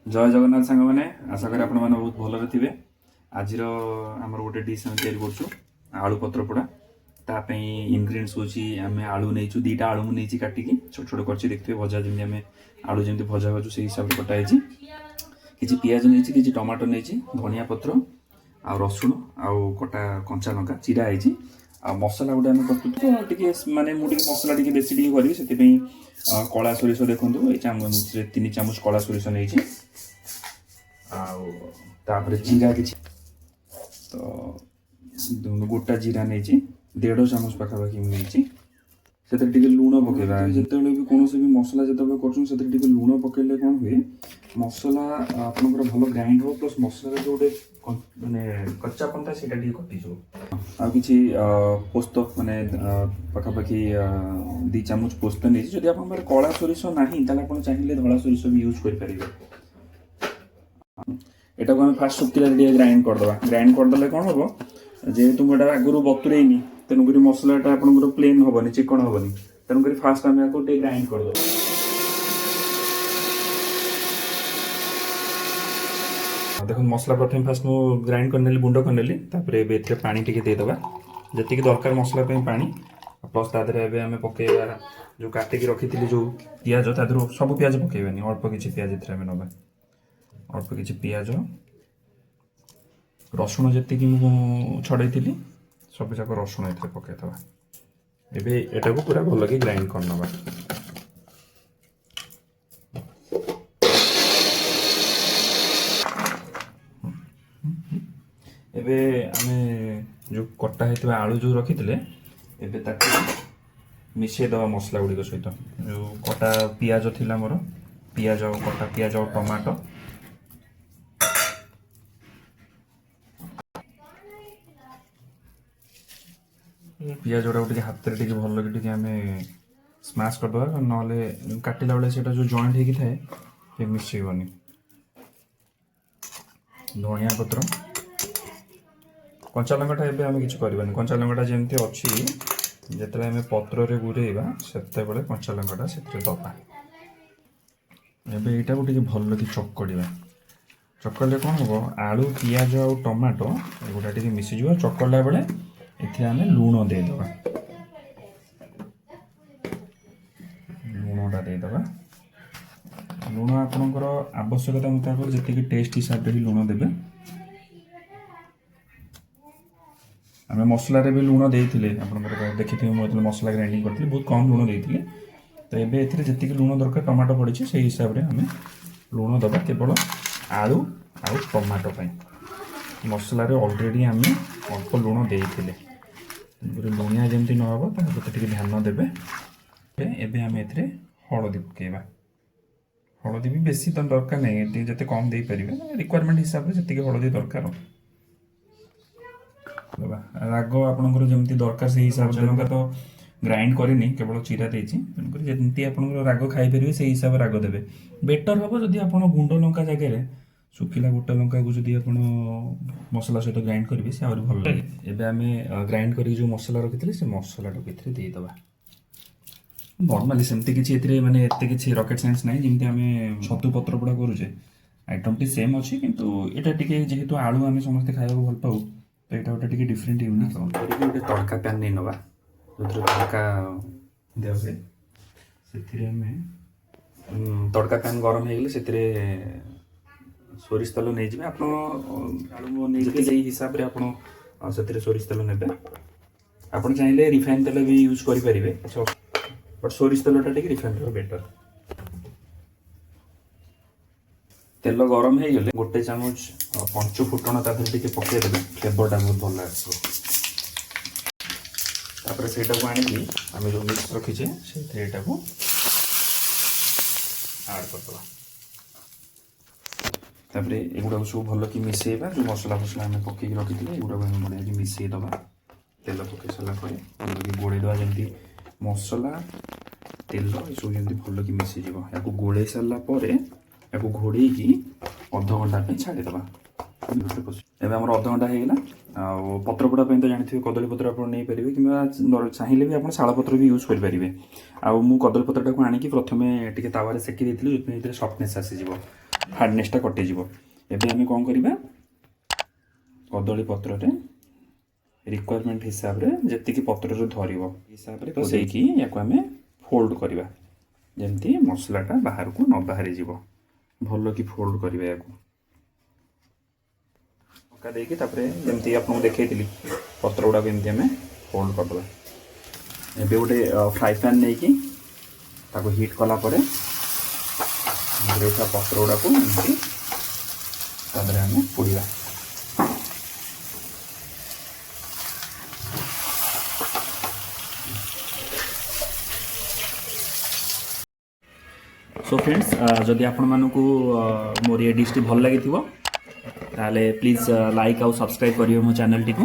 जय जगन्नाथ सांग मैंने आशा करी आपण मैंने बहुत भलरे थे। आज आमर गोटे डिश आम या आलू पत्र पोड़ा तापाई इनग्रेडिएंट्स होची आम आलू नहीं दीटा आलू मुझे काटिकी छोट छोट कर देखते भजा जमी आम आलू जमी भजा भाजू से हिसाब से कटाई कि पिज नहीं कि टमाटो नहीं धनिया पत्र आ रसुण आउ कटा कंचा लंका चिरा है आ मसला गोटे आम प्रस्तुत माने मुझे मसला टी बेसी टी करी से कला सोरिष देखो ये 3 चामच कला सोरिष नहीं आपर जीरा कि तो गोटा जीरा नहीं 1.5 चामच पाखापाखि नहीं से लुण पकेबा जिते भी कौन भी मसला जो कर लुण पकेले कौन हुए मसला आपंकर भल ग्राइंड हो प्लस मसला जो गोटे माने कच्चापन से कटिज आ कि पोस्त माने पाखापाखि 2 चामच पोस्त नहीं जब आप कला सोरिष ना आप चाहिए धला सोरिष भी यूज करें एटा को हम फास्ट सुखिला ग्राइंड करदे कौन हम जेहेतु मुझे आगुरी बतुरेनी तेणुक मसलाटा आप प्लेन हेनी चिकन हेनी तेणुक फास्ट आम या ग्राइंड करदे देखो मसला प्रथम फास्ट मु ग्राइंड करने गुंड करनेली पानी टी देदेबा जी दरकार मसला पानी प्लस तादेह आम पकेबा जो काटिकी रखी जो पिज तादेह सब पिज पकेबानी अल्प किसी पिज ना अल्प किसी पिज रसुण जी छड़े सब जाक रसुण ये पकईदबा एटा को पूरा भल कि ग्राइंड करनवा एबे आमे जो कटा है आलू जो रखी थे मिसई दवा मसला गुड़िक सहित जो कटा पिज थी मोर पिज कटा पिज और टमाटो पिज गुड़ा हाथ में भल कि आम स्माश करदे ना काटिला बेले से जो जॉइंट होगी थाए मिसेबनी धनिया पत्र कंचा लंकाटा एबे आम किसी करवानी कंचा लंकाटा जमती अच्छी जिते आम पत्र गुरेबा से कंचा लंकाटा से दबा एबे यहाँ को टे भल कि चकड़ा चकड़े कौन हम आलू पिज और टमाटो एगुटा टे मिसीज चकड़ा बेले ये आम लुण देदेबा लुणटा देदेबा लुण आपणकर आवश्यकता मुताबिक जी टेस्ट हिसाब से लुण देवे आम मसला भी लुण देते आप देखिए मुझे मसला ग्राइंडिंग करी बहुत कम लुण देते तो ये जी लुण दरकार टमाटो पड़ी से हिसाब से आम लुण दबा केवल आलू आउ टमाटो मसला ऑलरेडी आम अल्प लुण देते लुणिया जमी न हम प्रति ध्यान देवे एबे आम ए हलदी पकेबा हलदी भी बेसी तो दरकार नहीं जिते कम दे पारे रिक्वायरमेंट हिसाब से जी हलदी दरकार राग आपंकर जमी दरकार से हिसाब से तो ग्राइंड करनी केवल चिरा देती आप राग खाईपर से हिसाब से राग देवे बेटर हम जदि आप गुंड लंका जगह सुखिला गोटा लंका को जब आप मसला सहित ग्राइंड करेंगे से आहरी भल लगे एबे आम ग्राइंड कर जो मसला रखी से मसला टाइम देदेबा नॉर्मली सेमती किसी माने एते किसी रॉकेट साइंस नहीं जमी आम छतु पत्र पोड़ा करुचे आइटम टी सेम अच्छी किंतु एटा टिके जेहेतु आलू आम समस्ते खाइबा भल पाऊ तो यहाँ गोटे टी डिफरेंट यूनिक गोटे तड़का पैन नहीं नवा जो तड़का दिया हुए से तड़का पैन गरम हो गले सोरिष तेल नहीं जाए आप हिसाब से आप सोरिष तेल ने आप चाहिए रिफाइन तेल भी यूज करेंगे बट सोरिष तेलटा टे रिफाइन तेल बेटर तेल गरम हो गले गोटे चामच पंच फुटण टे पकईदे फ्लेवरटा बहुत भल आपर से आनी आम जो मिक्स रखीचे से ऐड करदे तापर एगुड़ा सब भल कि मिसेबा जो मसला फसला आम पकई रखी एगुड़ा बढ़िया मिसई दबा तेल पकई सारापर भल कि गोड़ेदवा जमी मसला तेल ये सब जमी भल कि मिसीज या गोड़े सारापर या घोड़े अध घंटा छाड़ीदे एवं आम अध घंटा होगा पत्रपोड़ा तो जानते कदली पत्र आप नहीं पारे कि चाहिए भी आप शाल पत्र भी यूज करेंगे आउ कदली पत्रटा को आणिकी प्रथम टे तावा सेकी देती जो सफ्टनेस आसीज हार्डनेसटा कटिଯିବ। ଏବେ ଆମେ କ'ଣ କରିବା, କଦଳୀ ପତ୍ରରେ रिक्वायरमेंट हिसाब रे जेतिकी पत्ररे धरिବ हिसाब रे कसेइकी याको आमे फोल्ड करवा, जेमती मसलाटा बाहर को न बाहरी जीव। भल कि फोल्ड करवा याको पका देकी तापरे जेमती आपन देखैतिली पत्र गुडा एमती आमे फोल्ड करदबा। एबे गोटे फ्राई पैन नहीं कि ताको हीट कला परे रेखा पत्र गुडा को एमती तादरे आमे पोड़िबा। सो फ्रेंड्स, जदि आपण मानकू मोर ये डिश भल लगी ताले प्लीज लाइक आउ सब्सक्राइब करियो मो चैनल टी को।